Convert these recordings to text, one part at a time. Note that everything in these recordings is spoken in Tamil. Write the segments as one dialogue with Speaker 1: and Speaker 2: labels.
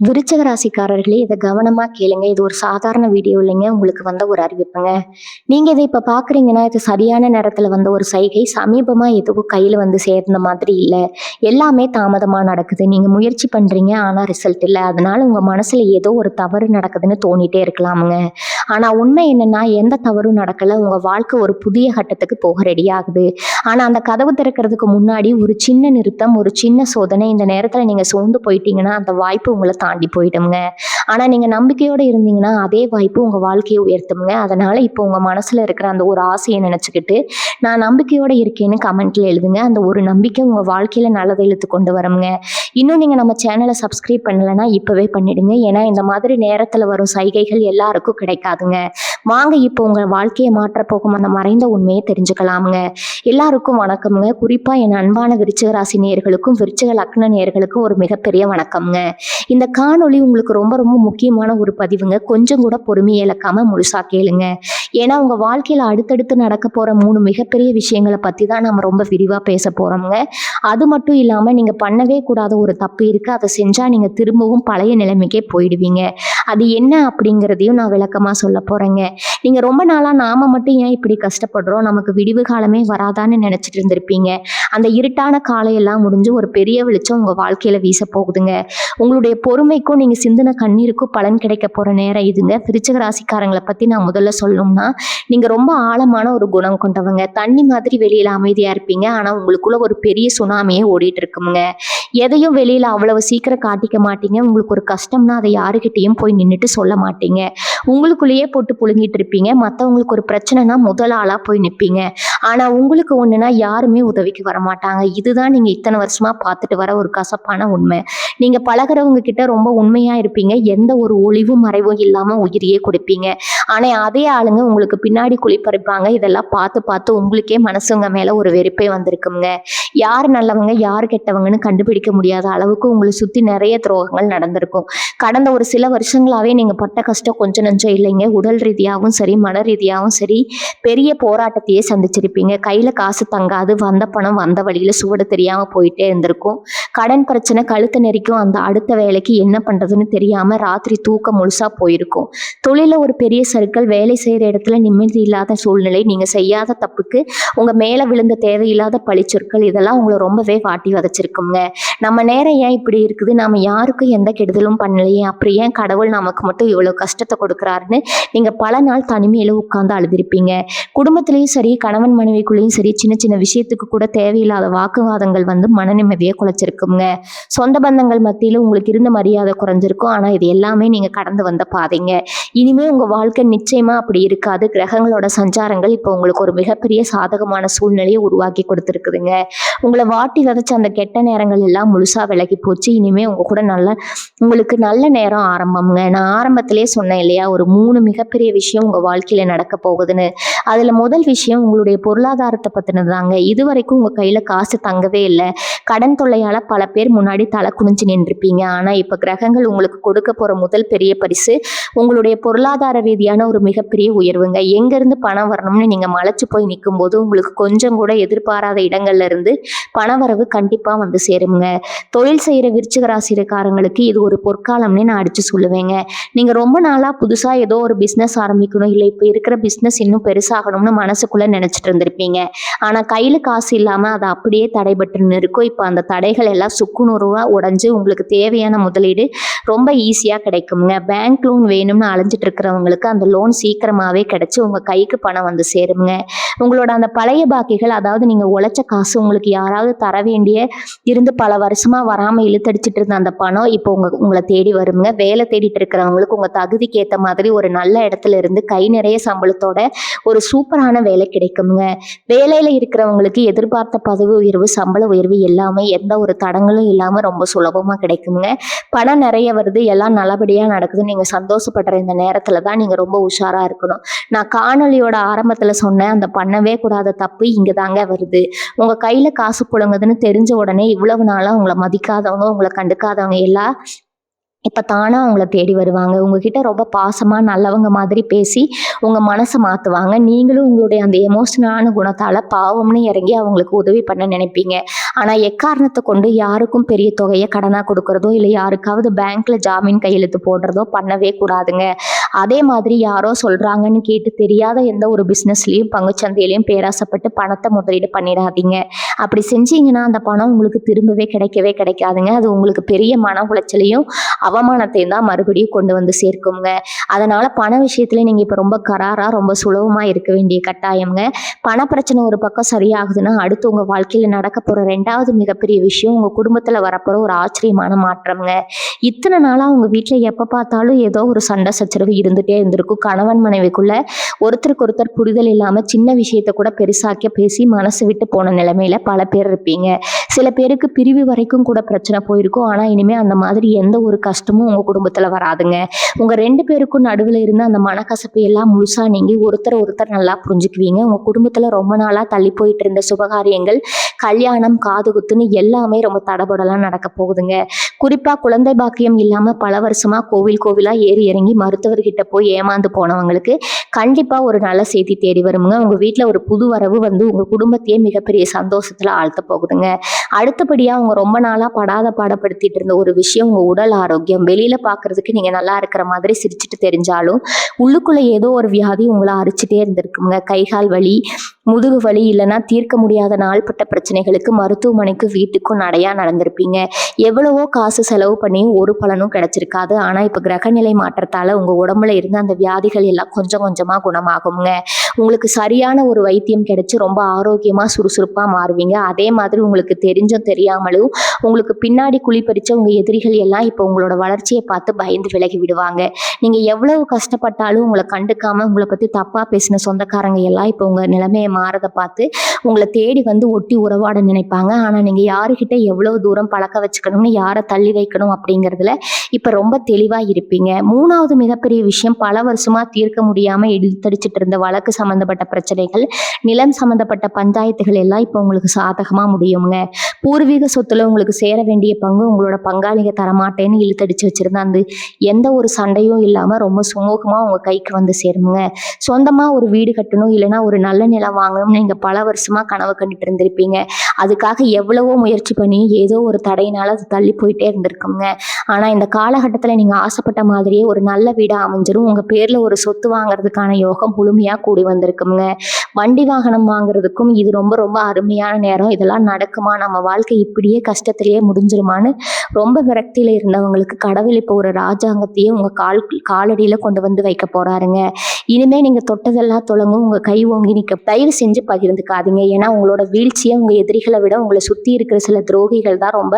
Speaker 1: விருச்சிக ராசிக்காரர்களே, இதை கவனமா கேளுங்க. இது ஒரு சாதாரண வீடியோ இல்லைங்க. உங்களுக்கு வந்த ஒரு அறிவிப்புங்க. நீங்க இதை இப்ப பாக்குறீங்கன்னா, இது சரியான நேரத்துல வந்த ஒரு சைகை. சமீபமா எதுவும் கையில வந்து சேர்ந்த மாதிரி இல்ல. எல்லாமே தாமதமா நடக்குது. நீங்க முயற்சி பண்றீங்க, ஆனா ரிசல்ட் இல்ல. அதனால உங்க மனசுல ஏதோ ஒரு தவறு நடக்குதுன்னு தோணிட்டே இருக்கலாமுங்க. ஆனா உண்மை என்னன்னா, எந்த தவறும் நடக்கல. உங்க வாழ்க்கை ஒரு புதிய கட்டத்துக்கு போக ரெடி ஆகுது. ஆனா அந்த கதவு திறக்கிறதுக்கு முன்னாடி ஒரு சின்ன நிறுத்தம், ஒரு சின்ன சோதனை. இந்த நேரத்துல நீங்க சோர்ந்து போயிட்டீங்கன்னா, அந்த வாய்ப்பு உங்களை தாண்டி போயிடுங்க. ஆனா நீங்க நம்பிக்கையோட இருந்தீங்கன்னா, அதே வாய்ப்பு உங்க வாழ்க்கையை உயர்த்துங்க. அதனால இப்போ உங்க மனசுல இருக்கிற அந்த ஒரு ஆசையை நினைச்சுக்கிட்டு, நான் நம்பிக்கையோட இருக்கேன்னு கமெண்ட்ல எழுதுங்க. அந்த ஒரு நம்பிக்கை உங்க வாழ்க்கையில நல்லதை இழுத்து கொண்டு வருங்க. இன்னும் நீங்க நம்ம சேனலை சப்ஸ்கிரைப் பண்ணலைன்னா இப்பவே பண்ணிடுங்க. ஏன்னா இந்த மாதிரி நேரத்துல வரும் சைகைகள் எல்லாருக்கும் கிடைக்காதுங்க. வாங்க இப்போ உங்க வாழ்க்கையை மாற்ற போகும் அந்த மறைந்த உண்மையை தெரிஞ்சுக்கலாமுங்க. எல்லாருக்கும் வணக்கம்ங்க. குறிப்பா என் அன்பான விருச்சிக ராசி நேயர்களுக்கும் விருச்சிக லக்ன நேயர்களுக்கும் ஒரு மிகப்பெரிய வணக்கம்ங்க. இந்த காணொளி உங்களுக்கு ரொம்ப ரொம்ப முக்கியமான ஒரு பதிவுங்க. கொஞ்சம் கூட பொறுமையை இழக்காம முழுசா கேளுங்க. ஏன்னா உங்க வாழ்க்கையில அடுத்தடுத்து நடக்க போற 3 மிகப்பெரிய விஷயங்களை பத்தி தான் நம்ம ரொம்ப விரிவா பேச போறோம்ங்க. அது மட்டும் இல்லாம நீங்க பண்ணவே கூடாத ஒரு தப்பு இருக்கு. அதை செஞ்சா நீங்க திரும்பவும் பழைய நிலைமைக்கே போயிடுவீங்க. அது என்ன அப்படிங்கிறதையும் நான் விளக்கமா சொல்ல போறேங்க. நீங்க ரொம்ப நாளா நாம மட்டும் ஏன் இப்படி கஷ்டப்படுறோம், நமக்கு விடிவு காலமே வராதான்னு நினைச்சிட்டு இருந்திருப்பீங்க. அந்த இருட்டான காலையெல்லாம் முடிஞ்சு ஒரு பெரிய வெளிச்சம் உங்க வாழ்க்கையில வீச போகுதுங்க. உங்களுடைய பொறுமைக்கும் நீங்க சிந்தின கண்ணீருக்கும் பலன் கிடைக்க போற நேரம் இதுங்க. விருச்சிக ராசிக்காரங்களை பத்தி நான் முதல்ல சொல்லணும்னா, நீங்க ரொம்ப ஆழமான ஒரு குணம் கொண்டவங்க. தண்ணி மாதிரி வெளியில அமைதியா இருப்பீங்க. ஆனா உங்களுக்குள்ள ஒரு பெரிய சுனாமியே ஓடிட்டு இருக்குங்க. எதையும் வெளியில அவ்வளவு சீக்கிரம் காட்டிக்க மாட்டீங்க. உங்களுக்கு ஒரு கஷ்டம்னா அதை யாருக்கிட்டையும் போய் நின்றுட்டு சொல்ல மாட்டீங்க. உங்களுக்குள்ளேயே போட்டு புழுங்கிட்டு இருப்பீங்க. மற்றவங்களுக்கு ஒரு பிரச்சனைனா முதல் ஆளா போய் நிற்பீங்க. ஆனா உங்களுக்கு ஒண்ணுனா யாருமே உதவிக்கு வரமாட்டாங்க. இதுதான் நீங்க இத்தனை வருஷமா பார்த்துட்டு வர ஒரு கசப்பான உண்மை. நீங்க பழகுறவங்க கிட்ட ரொம்ப உண்மையா இருப்பீங்க. எந்த ஒரு ஒளிவும் மறைவும் இல்லாம உயிரையே கொடுப்பீங்க. ஆனா அதே ஆளுங்க உங்களுக்கு பின்னாடி குழிப்பறிப்பாங்க. இதெல்லாம் பார்த்து பார்த்து உங்களுக்கே மனசுங்க மேல ஒரு வெறுப்பே வந்திருக்குங்க. யார் நல்லவங்க யார் கெட்டவங்கன்னு கண்டுபிடிக்க முடியாத அளவுக்கு உங்களை சுத்தி நிறைய துரோகங்கள் நடந்திருக்கும். கடந்த ஒரு சில வருஷங்களாவே நீங்க பட்ட கஷ்டம் கொஞ்சம் நஞ்சம் இல்லைங்க. உடல் ரீதியாகவும் சரி, மன ரீதியாகவும் சரி, பெரிய போராட்டத்தையே சந்திச்சிருப்பீங்க. கையில காசு தங்காது. வந்த பணம் வந்த வழியில சுவடு தெரியாம போயிட்டே இருந்திருக்கும். கடன் பிரச்சனை கழுத்து நெரிக்கும். அந்த அடுத்த வேலைக்கு என்ன பண்றதுன்னு தெரியாம ராத்திரி தூக்கம் முழுசா போயிருக்கும். தொழில ஒரு பெரிய சறுக்கல், வேலை செய்யற இடத்துல நிம்மதி இல்லாத சூழ்நிலை, நீங்க செய்யாத தப்புக்கு உங்க மேல விழுந்த தேவையில்லாத பழிச்சொற்கள், இதெல்லாம் உங்களை ரொம்பவே வாட்டி வதைச்சிருக்குங்க. நம்ம நேரம் ஏன் இப்படி இருக்குது, நாம யாருக்கும் எந்த கெடுதலும் பண்ணலையே, அப்புறம் ஏன் கடவுள் நமக்கு மட்டும் இவ்வளவு கஷ்டத்தை கொடுக்குறாருன்னு நீங்க பல நாள் தனிமையில உட்கார்ந்து அழுதிருப்பீங்க. குடும்பத்திலையும் சரி, கணவன் மனைவிக்குள்ளேயும் சரி, சின்ன சின்ன விஷயத்துக்கு கூட தேவையில்லாத வாக்குவாதங்கள் வந்து மன நிம்மதியை குலைச்சிருக்குங்க. சொந்த பந்தங்கள் மத்தியில உங்களுக்கு இருந்த மரியாதை குறைஞ்சிருக்கும். ஆனா இது எல்லாமே நீங்க கடந்து வந்த பாதைங்க. இனிமே உங்க வாழ்க்கை நிச்சயமா அப்படி இருக்காது. கிரகங்களோட சஞ்சாரங்கள் இப்போ உங்களுக்கு ஒரு மிகப்பெரிய சாதகமான சூழ்நிலையை உருவாக்கி கொடுத்துருக்குதுங்க. உங்களை வாட்டி விதைச்ச அந்த கெட்ட நேரங்கள் எல்லாம் முழுசா விலகி போச்சு. இனிமே உங்க கூட உங்களுக்கு நல்ல நேரம் ஆரம்பம்ங்க. நான் ஆரம்பத்திலே சொன்னேன் இல்லையா, ஒரு 3 மிகப்பெரிய விஷயம் உங்க வாழ்க்கையில நடக்க போகுதுன்னு. அதுல முதல் விஷயம் உங்களுடைய பொருளாதாரத்தை பத்தினதாங்க. இதுவரைக்கும் உங்க கையில காசு தங்கவே இல்லை. கடன் தொல்லையால பல பேர் முன்னாடி தலை குனிஞ்சு நின்றுப்பீங்க. ஆனா இப்ப கிரகங்கள் உங்களுக்கு கொடுக்க போற முதல் பெரிய பரிசு உங்களுடைய பொருளாதார ரீதியான ஒரு மிகப்பெரிய உயர்வுங்க. எங்க இருந்து பணம் வரணும்னு நீங்க மலைச்சு போய் நிற்கும் போது உங்களுக்கு கொஞ்சம் கூட எதிர்பாராத இடங்கள்ல இருந்து பணவரவு கண்டிப்பா வந்து சேருங்க. தொழில் செய்யற விருச்சிக ராசிக்காரங்களுக்கு இது ஒரு பொற்காலம்னே நான் அடிச்சு சொல்லுவேங்க. நீங்க ரொம்ப நாளா புதுசா ஏதோ ஒரு பிசினஸ் ஆரம்பிக்கணும், இல்லை இப்ப இருக்கிற பிசினஸ் இன்னும் பெருசாகணும்னு மனசுக்குள்ள நினைச்சிட்டு இருந்திருப்பீங்க. ஆனா கையில காசு இல்லாம அதை அப்படியே தடைபட்டு இருக்கும். இப்ப அந்த தடைகள் எல்லாம் சுக்குநூறுவா உடைஞ்சு உங்களுக்கு தேவையான முதலீடு ரொம்ப ஈஸியா கிடைக்குங்க. பேங்க் லோன் வேணும்னு அலைஞ்சிட்டு இருக்கிறவங்களுக்கு அந்த லோன் சீக்கிரமாவே கிடைச்சு உங்க கைக்கு பணம் வந்து சேருங்க. உங்களோட அந்த பழைய பாக்கிகள், அதாவது நீங்க உழைச்ச காசு, உங்களுக்கு யாராவது தர வேண்டிய இருந்து பல வருஷமா வராம இழுத்தடிச்சிட்டு இருந்த அந்த பணம் இப்போ உங்களை தேடி வருங்க. வேலை தேடிட்டு இருக்கிறவங்களுக்கு உங்க தகுதிக்கு ஏற்ற மாதிரி ஒரு நல்ல இடத்துல இருந்து கை நிறைய சம்பளத்தோட ஒரு சூப்பரான வேலை கிடைக்குங்க. வேலையில இருக்கிறவங்களுக்கு எதிர்பார்த்த பதவி உயர்வு, சம்பள உயர்வு எல்லாமே எந்த ஒரு தடங்களும் இல்லாம ரொம்ப சுலபமா கிடைக்குங்க. பணம் நிறைய வருது, எல்லாம் நல்லபடியா நடக்குது. நீங்க சந்தோஷப்படுற இந்த நேரத்துல தான் நீங்க ரொம்ப உஷாரா இருக்கணும். நான் காணொலியோட ஆரம்பத்துல சொன்னேன், அந்த பண்ணவே கூடாத தப்பு இங்கதாங்க வருது. உங்க கையில காசு புழங்குதுன்னு தெரிஞ்ச உடனே இவ்வளவு நாளா உங்களை மதிக்காதவங்க, உங்களை கண்டுக்காதவங்க எல்லாம் இப்போ தானா உங்களை தேடி வருவாங்க. உங்ககிட்ட ரொம்ப பாசமா நல்லவங்க மாதிரி பேசி உங்க மனசை மாத்துவாங்க. நீங்களும் உங்களுடைய அந்த எமோஷனலான குணத்தால பாவம்னு இறங்கி அவங்களுக்கு உதவி பண்ண நினைப்பீங்க. ஆனா எக்காரணத்தை கொண்டு யாருக்கும் பெரிய தொகையை கடனா கொடுக்கறதோ இல்லை யாருக்காவது பேங்க்ல ஜாமீன் கையெழுத்து போடுறதோ பண்ணவே கூடாதுங்க. அதே மாதிரி யாரோ சொல்றாங்கன்னு கேட்டு தெரியாத எந்த ஒரு பிஸ்னஸ்லயும் பங்குச்சந்தையிலையும் பேராசைப்பட்டு பணத்தை முதலீடு பண்ணிடாதீங்க. அப்படி செஞ்சீங்கன்னா அந்த பணம் உங்களுக்கு திரும்பவே கிடைக்கவே கிடைக்காதுங்க. அது உங்களுக்கு பெரிய மன உளைச்சலையும் அவமானத்தையும் தான் மறுபடியும் கொண்டு வந்து சேர்க்குங்க. அதனால பண விஷயத்துல நீங்க இப்ப ரொம்ப கராரா ரொம்ப சுலபமா இருக்க வேண்டிய கட்டாயம்ங்க. பண பிரச்சனை ஒரு பக்கம் சரியாகுதுன்னா அடுத்து உங்க வாழ்க்கையில நடக்க போற 2வது மிகப்பெரிய விஷயம் உங்க குடும்பத்துல வரப்போற ஒரு ஆச்சரியமான மாற்றம்ங்க. இத்தனை நாளா உங்க வீட்டுல எப்ப பார்த்தாலும் ஏதோ ஒரு சண்டை சச்சரவு இருந்துட்டே இருந்திருக்கும். கணவன் மனைவிக்குள்ள ஒருத்தருக்கு ஒருத்தர் புரிதல் இல்லாம சின்ன விஷயத்த கூட பெருசாக்க பேசி மனசு விட்டு போன நிலைமையில பல பேர் இருப்பீங்க. சில பேருக்கு பிரிவு வரைக்கும் கூட பிரச்சனை போயிருக்கும். ஆனா இனிமே அந்த மாதிரி எந்த ஒரு கஷ்டமும் உங்க குடும்பத்துல வராதுங்க. உங்க 2 பேருக்கும் நடுவுல இருந்த அந்த மனக்கசப்பு எல்லாம் முழுசா நீங்கி ஒருத்தர் நல்லா புரிஞ்சுக்குவீங்க. உங்க குடும்பத்துல ரொம்ப நாளா தள்ளி போயிட்டு இருந்த சுபகாரியங்கள், கல்யாணம், காதுகுத்துன்னு எல்லாமே ரொம்ப தடபடலாம் நடக்க போகுதுங்க. குறிப்பா குழந்தை பாக்கியம் இல்லாம பல வருஷமா கோவிலா ஏறி இறங்கி மருத்துவர்கிட்ட போய் ஏமாந்து போனவங்களுக்கு கண்டிப்பா ஒரு நல்ல செய்தி தேடி வருமுங்க. உங்க வீட்டுல ஒரு புது வரவு வந்து உங்க குடும்பத்தையே மிகப்பெரிய சந்தோஷத்துல ஆழ்த்த போகுதுங்க. அடுத்தபடியா அவங்க ரொம்ப நாளா படாத பாடப்படுத்திட்டு இருந்த ஒரு விஷயம் உங்க உடல் ஆரோக்கியம். வெளியில பாக்குறதுக்கு நீங்க நல்லா இருக்கிற மாதிரி சிரிச்சுட்டு தெரிஞ்சாலும் உள்ளுக்குள்ள ஏதோ ஒரு வியாதி உங்களை அரிச்சுட்டே இருந்திருக்குங்க. கைகால் வலி, முதுகு வலி, இல்லைன்னா தீர்க்க முடியாத நாள்பட்ட பிரச்சனைகளுக்கு மருத்துவமனைக்கு வீட்டுக்கும் நடையா நடந்திருப்பீங்க. எவ்வளவோ காசு செலவு பண்ணியும் ஒரு பலனும் கிடைச்சிருக்காது. ஆனா இப்ப கிரகநிலை மாற்றத்தால உங்க உடம்புல இருந்த அந்த வியாதிகள் எல்லாம் கொஞ்சம் கொஞ்சமா குணமாகுங்க. உங்களுக்கு சரியான ஒரு வைத்தியம் கிடைச்சு ரொம்ப ஆரோக்கியமா சுறுசுறுப்பா மாறுவீங்க. அதே மாதிரி உங்களுக்கு தெரிஞ்சும் தெரியாமலும் உங்களுக்கு பின்னாடி குழிப்பறிச்ச உங்க எதிரிகள் எல்லாம் இப்போ உங்களோட வளர்ச்சியை பார்த்து பயந்து விலகி விடுவாங்க. நீங்க எவ்வளவு கஷ்டப்பட்டாலும் உங்களை கண்டுக்காம உங்களை பத்தி தப்பா பேசின சொந்தக்காரங்க எல்லாம் இப்போ உங்க நிலைமையை மாறதை பார்த்து உங்களை தேடி வந்து ஒட்டி உறவாட நினைப்பாங்க. ஆனா நீங்க யாருக்கிட்ட எவ்வளவு தூரம் பழக்க வச்சுக்கணும்னு, யாரை தள்ளி வைக்கணும் அப்படிங்கிறதுல இப்ப ரொம்ப தெளிவா இருப்பீங்க. 3வது மிகப்பெரிய விஷயம், பல வருஷமா தீர்க்க முடியாம இழுத்தடிச்சிட்டு இருந்த வழக்கு சம்பந்தப்பட்ட பிரச்சனைகள், நிலம் சம்பந்தப்பட்ட பஞ்சாயத்துகள் எல்லாம் இப்போ உங்களுக்கு சாதகமா முடியுங்க. பூர்வீக சொத்துல உங்களுக்கு சேர வேண்டிய பங்கு உங்களோட பங்காளிக தரமாட்டேன்னு இழுத்தடிச்சு வச்சிருந்த அந்த எந்த ஒரு சண்டையும் இல்லாம ரொம்ப சுமூகமா உங்க கைக்கு வந்து சேருங்க. சொந்தமா ஒரு வீடு கட்டணும், இல்லைன்னா ஒரு நல்ல நிலம் வாங்கணும்னு நீங்க பல வருஷமா கனவு கண்டுட்டு இருந்திருப்பீங்க. அதுக்காக எவ்வளவோ முயற்சி பண்ணி ஏதோ ஒரு தடையினால அது தள்ளி போயிட்டே இருந்திருக்குங்க. ஆனா இந்த காலகட்டத்துல நீங்க ஆசைப்பட்ட மாதிரியே ஒரு நல்ல வீடா அமைஞ்சிரும். உங்க பேர்ல ஒரு சொத்து வாங்குறதுக்கான யோகம் முழுமையா கூடி வந்திருக்குங்க. வண்டி வாகனம் வாங்குறதுக்கும் இது ரொம்ப ரொம்ப அருமையான நேரம். இதெல்லாம் நடக்குமா, நம்ம வாழ்க்கை இப்படியே கஷ்டத்திலேயே முடிஞ்சிருமான்னு ரொம்ப விரக்தியில இருந்தவங்களுக்கு கடவுள் இப்போ ஒரு ராஜாங்கத்தையே உங்க காலடியில கொண்டு வந்து வைக்க போறாருங்க. இனிமே நீங்க தொட்டதெல்லாம் தொடங்கும். உங்க கை ஓங்கி நிக்க தயவு செஞ்சு பகிர்ந்துக்காதீங்க. ஏன்னா உங்களோட வீழ்ச்சியை உங்க எதிரிகளை விட உங்களை சுத்தி இருக்கிற சில துரோகிகள் தான் ரொம்ப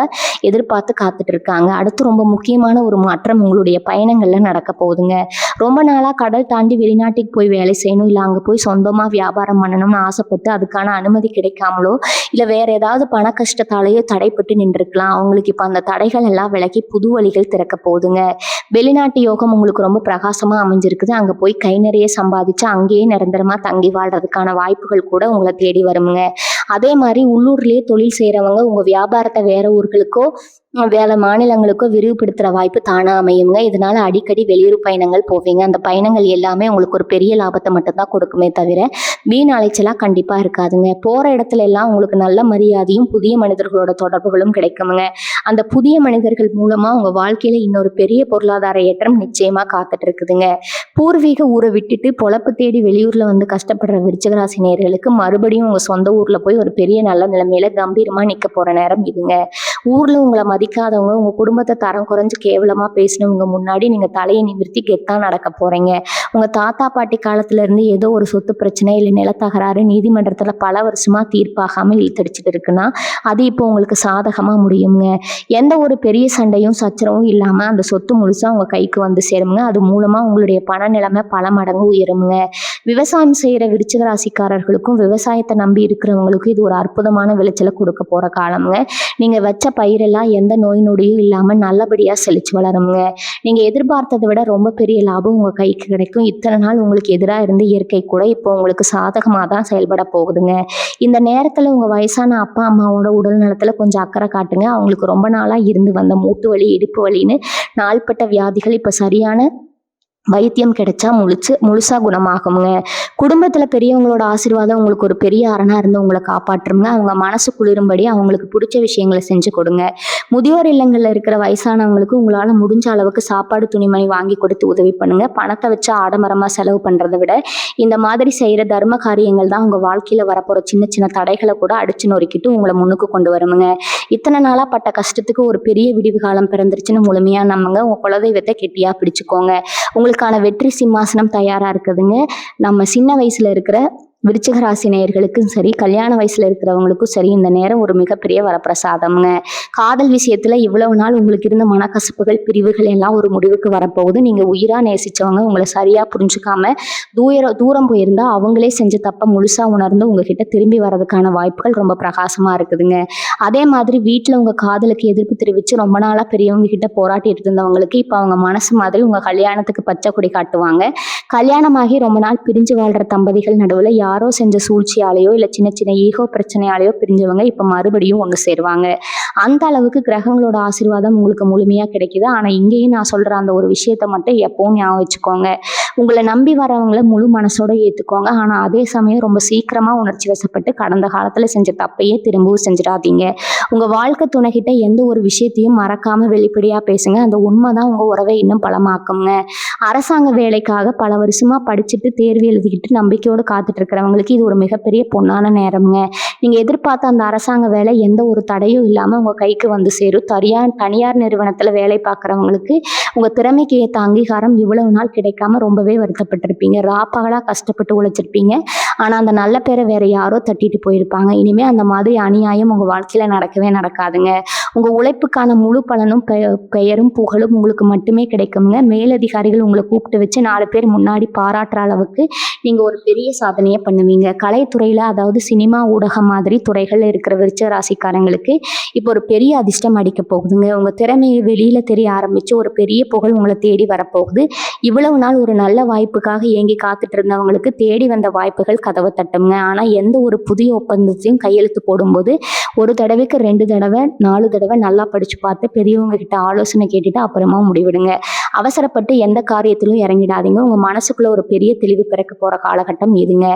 Speaker 1: எதிர்பார்த்து காத்துட்டு இருக்காங்க. அடுத்து ரொம்ப முக்கியமான ஒரு மாற்றம் உங்களுடைய பயணங்கள்ல நடக்க போகுதுங்க. ரொம்ப நாளா கடல் தாண்டி வெளிநாட்டுக்கு போய் வேலை செய்யணும், இல்லை அங்க போய் சொந்தமா வியாபாரம் பண்ணணும்னு ஆசைப்பட்டு அதுக்கான அனுமதி கிடைக்காமலோ இல்லை வேற ஏதாவது பண கஷ்டத்தாலேயோ தடைப்பட்டு நின்றுருக்கலாம். அவங்களுக்கு இப்போ அந்த தடைகள் எல்லாம் விலகி புது வழிகள் திறக்க போகுதுங்க. வெளிநாட்டு யோகம் உங்களுக்கு ரொம்ப பிரகாசமா அமைஞ்சிருக்குது. அங்க போய் கை நிறைய சம்பாதிச்சு அங்கேயே நிரந்தரமா தங்கி வாழ்றதுக்கான வாய்ப்புகள் கூட உங்களை தேடி வருமுங்க. அதே மாதிரி உள்ளூர்லயே தொழில் செய்யறவங்க உங்க வியாபாரத்தை வேற ஊர்களுக்கோ வேற மாநிலங்களுக்கோ விரிவுபடுத்துற வாய்ப்பு தானா அமையுங்க. இதனால அடிக்கடி வெளியூர் பயணங்கள் போவீங்க. அந்த பயணங்கள் எல்லாமே உங்களுக்கு ஒரு பெரிய லாபத்தை மட்டும்தான் கொடுக்குமே தவிர வீண் அலைச்சலா கண்டிப்பா இருக்காதுங்க. போற இடத்துல எல்லாம் உங்களுக்கு நல்ல மரியாதையும் புதிய மனிதர்களோட தொடர்புகளும் கிடைக்குங்க. அந்த புதிய மனிதர்கள் மூலமா உங்க வாழ்க்கையில இன்னொரு பெரிய பொருளாதார ஏற்றம் நிச்சயமா காத்துட்டு இருக்குதுங்க. பூர்வீக ஊரை விட்டுட்டு பொழப்பு தேடி வெளியூர்ல வந்து கஷ்டப்படுற விருச்சிகராசி நேயர்களுக்கு மறுபடியும் உங்க சொந்த ஊர்ல போய் ஒரு பெரிய நல்ல நிலைமையில கம்பீரமா நிக்க போற நேரம் இதுங்க. ஊர்ல உங்களை மதிக்காதவங்க, உங்க குடும்பத்தை தரம் குறைஞ்சு கேவலமா பேசினவங்க முன்னாடி நீங்க தலையை நிமிர்த்தி கெத்தா நடக்க போறீங்க. உங்க தாத்தா பாட்டி காலத்துல இருந்து ஏதோ ஒரு சொத்து பிரச்சனை இல்லை நிலத்தகராறு நீதிமன்றத்துல பல வருஷமா தீர்ப்பாகாம இழுத்தடிச்சிட்டு இருக்குன்னா அது இப்போ உங்களுக்கு சாதகமா முடியுங்க. எந்த ஒரு பெரிய சண்டையும் சச்சரவும் இல்லாம அந்த சொத்து முழுசா உங்க கைக்கு வந்து சேருங்க. அது மூலமா உங்களுடைய பண நிலைமை பல மடங்கு உயருங்க. விவசாயம் செய்கிற விருச்சிக ராசிக்காரர்களுக்கும் விவசாயத்தை நம்பி இருக்கிறவங்களுக்கும் இது ஒரு அற்புதமான விளைச்சலை கொடுக்க போகிற காலம்ங்க. நீங்கள் வச்ச பயிரெல்லாம் எந்த நோய் நொடியும் இல்லாமல் நல்லபடியாக செழிச்சு வளருங்க. நீங்கள் எதிர்பார்த்ததை விட ரொம்ப பெரிய லாபம் உங்கள் கைக்கு கிடைக்கும். இத்தனை நாள் உங்களுக்கு எதிராக இருந்து இயற்கை கூட இப்போ உங்களுக்கு சாதகமாக தான் செயல்பட போகுதுங்க. இந்த நேரத்தில் உங்கள் வயசான அப்பா அம்மாவோட உடல் நலத்தில் கொஞ்சம் அக்கறை காட்டுங்க. அவங்களுக்கு ரொம்ப நாளாக இருந்து வந்த மூட்டு வலி, இடுப்பு வலின்னு நாள்பட்ட வியாதிகள் இப்போ சரியான வைத்தியம் கிடைச்சா முழுசா குணமாகுங்க. குடும்பத்துல பெரியவங்களோட ஆசீர்வாதம் உங்களுக்கு ஒரு பெரிய அரணா இருந்து உங்களை காப்பாற்றுங்க. அவங்க மனசு குளிரும்படி அவங்களுக்கு பிடிச்ச விஷயங்களை செஞ்சு கொடுங்க. முதியோர் இல்லங்கள்ல இருக்கிற வயசானவங்களுக்கு உங்களால முடிஞ்ச அளவுக்கு சாப்பாடு, துணிமணி வாங்கி கொடுத்து உதவி பண்ணுங்க. பணத்தை வச்சு ஆடம்பரமா செலவு பண்றதை விட இந்த மாதிரி செய்யற தர்ம காரியங்கள் தான் உங்க வாழ்க்கையில வரப்போற சின்ன சின்ன தடைகளை கூட அடிச்சு நொறுக்கிட்டு உங்களை முன்னுக்கு கொண்டு வருமுங்க. இத்தனை நாளா பட்ட கஷ்டத்துக்கு ஒரு பெரிய விடிவு காலம் பிறந்துருச்சுன்னு முழுமையா நம்புங்க. உங்க குலதெய்வத்தை கெட்டியா பிடிச்சுக்கோங்க. உங்களுக்கான வெற்றி சிம்மாசனம் தயாரா இருக்குதுங்க. நம்ம சின்ன வயசுல இருக்கிற விருச்சிக ராசி நேயர்களுக்கும் சரி, கல்யாண வயசுல இருக்கிறவங்களுக்கும் சரி, இந்த நேரம் ஒரு மிகப்பெரிய வரப்பிரசாதம்ங்க. காதல் விஷயத்துல இவ்வளவு நாள் உங்களுக்கு இருந்த மனக்கசப்புகள், பிரிவுகள் எல்லாம் ஒரு முடிவுக்கு வரப்போகுது. நீங்க உயிரா நேசிச்சவங்க உங்களை சரியா புரிஞ்சுக்காம தூரம் போயிருந்தா அவங்களே செஞ்ச தப்ப முழுசா உணர்ந்து உங்ககிட்ட திரும்பி வர்றதுக்கான வாய்ப்புகள் ரொம்ப பிரகாசமா இருக்குதுங்க. அதே மாதிரி வீட்டுல உங்க காதலுக்கு எதிர்ப்பு தெரிவிச்சு ரொம்ப நாளா பெரியவங்க கிட்ட போராட்டிட்டு இருந்தவங்களுக்கு இப்ப அவங்க மனசு மாதிரி உங்க கல்யாணத்துக்கு பச்சை கொடி காட்டுவாங்க. கல்யாணமாகி ரொம்ப நாள் பிரிஞ்சு வாழ்ற தம்பதிகள் நடுவுல யாரோ செஞ்ச சூழ்ச்சியாலேயோ இல்லை சின்ன சின்ன ஈகோ பிரச்சனையாலேயோ பிரிஞ்சவங்க இப்போ மறுபடியும் ஒன்று சேருவாங்க. அந்த அளவுக்கு கிரகங்களோட ஆசீர்வாதம் உங்களுக்கு முழுமையாக கிடைக்குது. ஆனால் இங்கேயும் நான் சொல்கிற அந்த ஒரு விஷயத்த மட்டும் எப்பவும் ஞாபகம் வச்சுக்கோங்க. உங்களை நம்பி வரவங்கள முழு மனசோட ஏற்றுக்கோங்க. ஆனால் அதே சமயம் ரொம்ப சீக்கிரமாக உணர்ச்சி வசப்பட்டு கடந்த காலத்தில் செஞ்ச தப்பையே திரும்பவும் செஞ்சிடாதீங்க. உங்கள் வாழ்க்கை துணைகிட்ட எந்த ஒரு விஷயத்தையும் மறக்காமல் வெளிப்படையாக பேசுங்க. அந்த உண்மை தான் உங்கள் உறவை இன்னும் பலமாக்குங்க. அரசாங்க வேலைக்காக பல வருஷமாக படிச்சுட்டு தேர்வு எழுதிக்கிட்டு நம்பிக்கையோடு காத்துட்டு இருக்கிறவங்களுக்கு இது ஒரு மிகப்பெரிய பொன்னான நேரம்ங்க. நீங்கள் எதிர்பார்த்த அந்த அரசாங்க வேலை எந்த ஒரு தடையும் இல்லாமல் உங்கள் கைக்கு வந்து சேரும். தனியார் நிறுவனத்தில் வேலை பார்க்குறவங்களுக்கு உங்கள் திறமைக்கு ஏற்ற அங்கீகாரம் இவ்வளவு நாள் கிடைக்காம ரொம்பவே வருத்தப்பட்டிருப்பீங்க. ராப்பகலாக கஷ்டப்பட்டு உழைச்சிருப்பீங்க. ஆனால் அந்த நல்ல பேரை வேற யாரோ தட்டிட்டு போயிருப்பாங்க. இனிமேல் அந்த மாதிரி அநியாயம் உங்கள் வாழ்க்கையில் நடக்கவே நடக்காதுங்க. உங்கள் உழைப்புக்கான முழு பலனும் பெயரும் புகழும் உங்களுக்கு மட்டுமே கிடைக்குங்க. மேலதிகாரிகள் உங்களை கூப்பிட்டு வச்சு 4 பேர் முன்னாடி பாராட்டுற அளவுக்கு நீங்கள் ஒரு பெரிய சாதனையை பண்ணுவீங்க. கலைத்துறையில், அதாவது சினிமா, ஊடகம் மாதிரி துறைகளில் இருக்கிற விருச்சிக ராசிக்காரங்களுக்கு இப்போ ஒரு பெரிய அதிர்ஷ்டம் அடிக்க போகுதுங்க. உங்கள் திறமையை வெளியில் தெரிய ஆரம்பித்து ஒரு பெரிய புகழ் உங்களை தேடி வரப்போகுது. இவ்வளவு நாள் ஒரு நல்ல வாய்ப்புக்காக ஏங்கி காத்துட்டு இருந்தவங்களுக்கு தேடி வந்த வாய்ப்புகள் கதவை தட்டுங்க. ஆனால் எந்த ஒரு புதிய ஒப்பந்தத்தையும் கையெழுத்து போடும்போது ஒரு தடவைக்கு 2 தடவை 4 தடவை நல்லா படித்து பார்த்து பெரியவங்க கிட்ட ஆலோசனை கேட்டுட்டு அப்புறமா முடிவிடுங்க. அவசரப்பட்டு எந்த காரியத்திலும் இறங்கிடாதீங்க. உங்கள் மனசுக்குள்ள ஒரு பெரிய தெளிவு பிறக்க போகிற காலகட்டம் இதுங்க.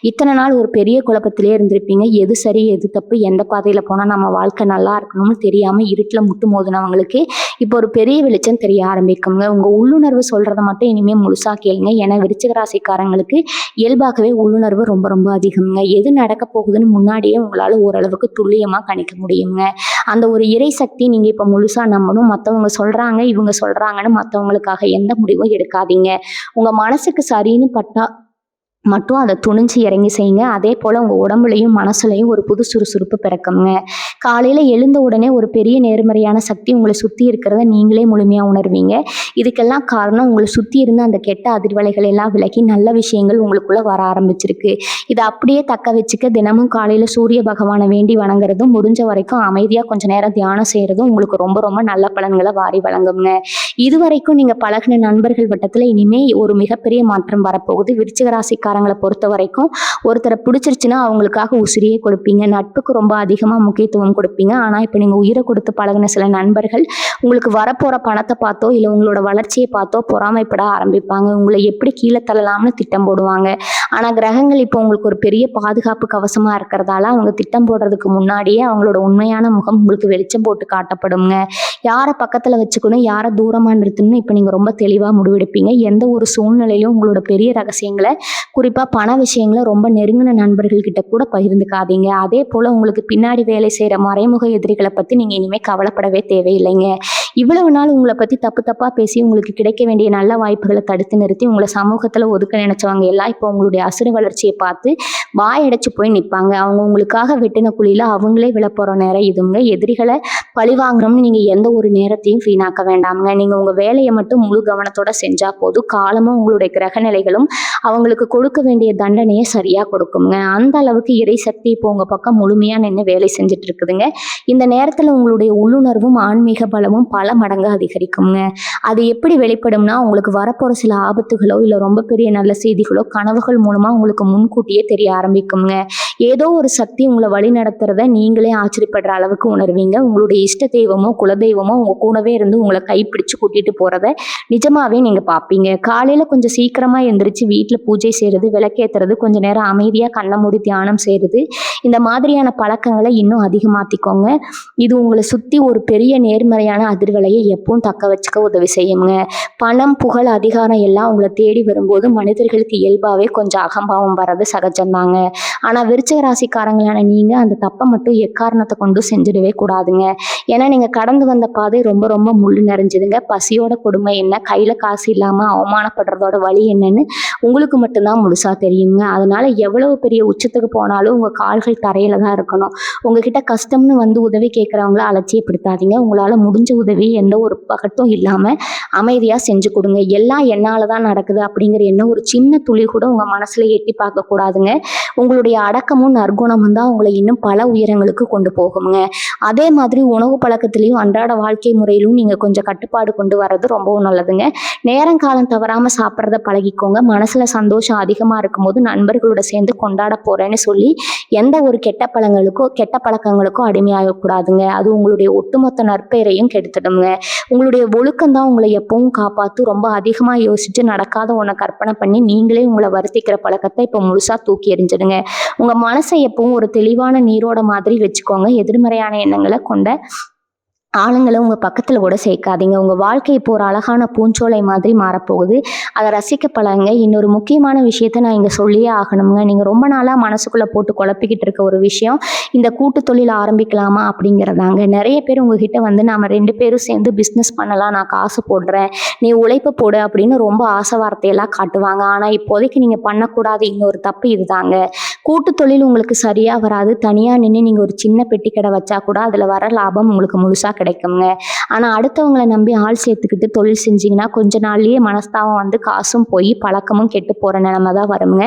Speaker 1: இத்தனை நாள் ஒரு பெரிய குழப்பத்திலே இருந்திருப்பீங்க. எது சரி எது தப்பு, எந்த பாதையில் போனால் நம்ம வாழ்க்கை நல்லா இருக்கணும்னு தெரியாமல் இருட்டில் முட்டு மோதினவங்களுக்கு இப்போ ஒரு பெரிய வெளிச்சம் தெரிய ஆரம்பிக்குங்க. உங்கள் உள்ளுணர்வு சொல்கிறத மட்டும் இனிமேல் முழுசாக கேளுங்க. ஏன்னா விருச்சிக ராசிக்காரங்களுக்கு இயல்பாகவே உள்ளுணர்வு ரொம்ப ரொம்ப அதிகம்ங்க. எது நடக்க போகுதுன்னு முன்னாடியே உங்களால் ஓரளவுக்கு துல்லியமாக கணிக்க முடியுங்க. அந்த ஒரு இறை சக்தி நீங்கள் இப்போ முழுசாக நம்பணும். மற்றவங்க சொல்கிறாங்க இவங்க சொல்கிறாங்கன்னு மற்றவங்களுக்காக எந்த முடிவும் எடுக்காதீங்க. உங்கள் மனசுக்கு சரின்னு பட்டா மட்டும் அதை துணிஞ்சு இறங்கி செய்யுங்க. அதே போல் உங்கள் உடம்புலையும் மனசுலையும் ஒரு புது சுறுசுறுப்பு பிறக்குங்க. காலையில் எழுந்த உடனே ஒரு பெரிய நேர்மறையான சக்தி உங்களை சுற்றி இருக்கிறத நீங்களே முழுமையாக உணர்வீங்க. இதுக்கெல்லாம் காரணம் உங்களை சுற்றி இருந்த அந்த கெட்ட அதிர்வலைகள் எல்லாம் விலகி நல்ல விஷயங்கள் உங்களுக்குள்ளே வர ஆரம்பிச்சிருக்கு. இதை அப்படியே தக்க வச்சுக்க தினமும் காலையில் சூரிய பகவானை வேண்டி வணங்குறதும், முடிஞ்ச வரைக்கும் அமைதியாக கொஞ்ச நேரம் தியானம் செய்கிறதும் உங்களுக்கு ரொம்ப ரொம்ப நல்ல பலன்களை வாரி வழங்குங்க. இதுவரைக்கும் நீங்கள் பழகின நண்பர்கள் வட்டத்தில் இனிமேல் ஒரு மிகப்பெரிய மாற்றம் வரப்போகுது. விருச்சிக ராசிக்காரங்களை பொறுத்த வரைக்கும் ஒருத்தரை பிடிச்சிருச்சுன்னா அவங்களுக்காக உசிரியே கொடுப்பீங்க. நட்புக்கு ரொம்ப அதிகமாக முக்கியத்துவம் கொடுப்பீங்க. ஆனால் இப்போ நீங்கள் உயிரை கொடுத்து பழகின சில நண்பர்கள் உங்களுக்கு வரப்போகிற பணத்தை பார்த்தோ இல்லை உங்களோட வளர்ச்சியை பார்த்தோ பொறாமைப்பட ஆரம்பிப்பாங்க. உங்களை எப்படி கீழே தள்ளலாம்னு திட்டம் போடுவாங்க. ஆனால் கிரகங்கள் இப்போ உங்களுக்கு ஒரு பெரிய பாதுகாப்பு கவசமாக இருக்கிறதால அவங்க திட்டம் போடுறதுக்கு முன்னாடியே அவங்களோட உண்மையான முகம் உங்களுக்கு வெளிச்சம் போட்டு காட்டப்படுங்க. யாரை பக்கத்தில் வச்சுக்கணும், யாரை தூரமாக நிறுத்தணும்னு இப்போ நீங்கள் ரொம்ப தெளிவாக முடிவெடுப்பீங்க. எந்த ஒரு சூழ்நிலையிலும் உங்களோட பெரிய ரகசியங்களை, குறிப்பாக பண விஷயங்களை ரொம்ப நெருங்கின நண்பர்கள்கிட்ட கூட பகிர்ந்துக்காதீங்க. அதே போல் உங்களுக்கு பின்னாடி வேலை செய்கிற மறைமுக எதிரிகளை பற்றி நீங்கள் இனிமேல் கவலைப்படவே தேவையில்லைங்க. இவ்வளவு நாள் உங்களை பற்றி தப்பு தப்பாக பேசி உங்களுக்கு கிடைக்க வேண்டிய நல்ல வாய்ப்புகளை தடுத்து நிறுத்தி உங்களை சமூகத்தில் ஒதுக்க நினைச்சவங்க எல்லாம் இப்போ உங்களுடைய அசுர வளர்ச்சியை பார்த்து வாயடைச்சு போய் நிற்பாங்க. அவங்க உங்களுக்காக வெட்டின குழியில் அவங்களே விழப்போகிற நேரம் இதுங்க. எதிரிகளை பழி வாங்குறோம்னு நீங்கள் எந்த ஒரு நேரத்தையும் வீணாக்க வேண்டாமுங்க. நீங்கள் உங்கள் வேலையை மட்டும் முழு கவனத்தோட செஞ்சால் போதும். காலமும் உங்களுடைய கிரக நிலைகளும் அவங்களுக்கு கொடுக்க வேண்டிய தண்டனையை சரியாக கொடுக்குங்க. அந்த அளவுக்கு இறை சக்தி இப்போ உங்கள் பக்கம் முழுமையாக நின்று வேலை செஞ்சுட்டு இருக்குதுங்க. இந்த நேரத்தில் உங்களுடைய உள்ளுணர்வும் ஆன்மீக பலமும் பல மடங்கு அதிகரிக்குங்க. அது எப்படி வெளிப்படும்னா, உங்களுக்கு வரப்போகிற சில ஆபத்துகளோ இல்லை ரொம்ப பெரிய நல்ல செய்திகளோ கனவுகள் மூலமாக உங்களுக்கு முன்கூட்டியே தெரிய ஆரம்பிக்குங்க. ஏதோ ஒரு சக்தி உங்களை வழி நடத்துறத நீங்களே ஆச்சரியப்படுற அளவுக்கு உணர்வீங்க. உங்களுடைய இஷ்ட தெய்வமோ குலதெய்வமோ உங்கள் கூடவே இருந்து உங்களை கைப்பிடிச்சு கூட்டிகிட்டு போகிறத நிஜமாவே நீங்கள் பார்ப்பீங்க. காலையில் கொஞ்சம் சீக்கிரமாக எந்திரிச்சு வீட்டில் பூஜை செய்கிறது, விளக்கேற்றுறது, கொஞ்சம் நேரம் அமைதியாக கண்ணை மூடி தியானம் செய்கிறது, இந்த மாதிரியான பழக்கங்களை இன்னும் அதிகமாற்றிக்கோங்க. இது உங்களை சுற்றி ஒரு பெரிய நேர்மறையான அதிர்வலையை எப்பவும் தக்க வச்சுக்க உதவி செய்யுங்க. பணம், புகழ், அதிகாரம் எல்லாம் உங்களை தேடி வரும்போது மனிதர்களுக்கு இயல்பாகவே கொஞ்சம் அகம்பாவம் வர்றது சகஜம்தாங்க. ஆனால் விருச்சிக ராசிக்காரங்களான நீங்கள் அந்த தப்பை மட்டும் எக்காரணத்தை கொண்டு செஞ்சிடவே கூடாதுங்க. ஏன்னா நீங்கள் கடந்து வந்த பாதை ரொம்ப ரொம்ப முள் நிறைஞ்சுதுங்க. பசியோட கொடுமை என்ன, கையில் காசு இல்லாமல் அவமானப்படுறதோட வழி என்னன்னு உங்களுக்கு மட்டும்தான் முழுசாக தெரியுங்க. அதனால எவ்வளவு பெரிய உச்சத்துக்கு போனாலும் உங்கள் கால்கள் தரையில தான் இருக்கணும். உங்ககிட்ட கஷ்டம்னு வந்து உதவி கேட்குறவங்கள அலட்சியப்படுத்தாதீங்க. உங்களால் முடிஞ்ச உதவி எந்த ஒரு பகட்டும் இல்லாமல் அமைதியாக செஞ்சு கொடுங்க. எல்லாம் என்னால் தான் நடக்குது அப்படிங்கிற எண்ணம் ஒரு சின்ன துளி கூட உங்கள் மனசில் எட்டி பார்க்கக்கூடாதுங்க. உங்களுடைய அடக்கமும் நற்குணமும் தான் உங்களை இன்னும் பல உயரங்களுக்கு கொண்டு போகுங்க. அதே மாதிரி உணவு பழக்கத்திலையும் அன்றாட வாழ்க்கை முறையிலும் நீங்கள் கொஞ்சம் கட்டுப்பாடு கொண்டு வர்றது ரொம்பவும் நல்லதுங்க. நேரங்காலம் தவறாமல் சாப்பிட்றத பழகிக்கோங்க. மனசில் சந்தோஷம் அதிகமாக இருக்கும்போது நண்பர்களோட சேர்ந்து கொண்டாட போகிறேன்னு சொல்லி எந்த ஒரு கெட்ட பழக்கங்களுக்கோ அடிமையாகக்கூடாதுங்க. அது உங்களுடைய ஒட்டுமொத்த நற்பெயரையும் கெடுத்துடுங்க. உங்களுடைய ஒழுக்கம் தான் உங்களை எப்பவும் காப்பாற்று. ரொம்ப அதிகமாக யோசிச்சு நடக்காத ஒன்றை கற்பனை பண்ணி நீங்களே உங்களை வருத்திக்கிற பழக்கத்தை இப்போ முழுசாக தூக்கி எறிஞ்சிடுங்க. உங்கள் மனசை எப்பவும் ஒரு தெளிவான நீரோட மாதிரி வச்சுக்கோங்க. எதிர்மறையான எண்ணங்களை கொண்ட ஆளுங்களை உங்கள் பக்கத்தில் கூட சேர்க்காதீங்க. உங்கள் வாழ்க்கை இப்போ ஒரு அழகான பூஞ்சோலை மாதிரி மாறப்போகுது. அதை ரசிக்க பழகுங்க. இன்னொரு முக்கியமான விஷயத்த நான் இங்கே சொல்லியே ஆகணுங்க. நீங்கள் ரொம்ப நாளாக மனசுக்குள்ளே போட்டு குழப்பிக்கிட்டு இருக்க ஒரு விஷயம் இந்த கூட்டு தொழில் ஆரம்பிக்கலாமா அப்படிங்கிறதாங்க. நிறைய பேர் உங்ககிட்ட வந்து நாம் 2 பேரும் சேர்ந்து பிஸ்னஸ் பண்ணலாம், நான் காசு போடுறேன், நீ உழைப்பு போடு அப்படின்னு ரொம்ப ஆசை வார்த்தையெல்லாம் காட்டுவாங்க. ஆனால் இப்போதைக்கு நீங்கள் பண்ணக்கூடாது இன்னொரு தப்பு இதுதாங்க. கூட்டு தொழில் உங்களுக்கு சரியாக வராது. தனியாக நின்று நீங்கள் ஒரு சின்ன பெட்டி கடை வச்சா கூட அதில் வர லாபம் உங்களுக்கு முழுசாக கிடைக்குங்க. ஆனால் அடுத்தவங்களை நம்பி ஆள் சேர்த்துக்கிட்டு தொழில் செஞ்சிங்கன்னா கொஞ்ச நாள்லயே மனஸ்தாபம் வந்து காசும் போய் பழக்கமும் கெட்டு போகிற நிலைமை தான் வருங்க.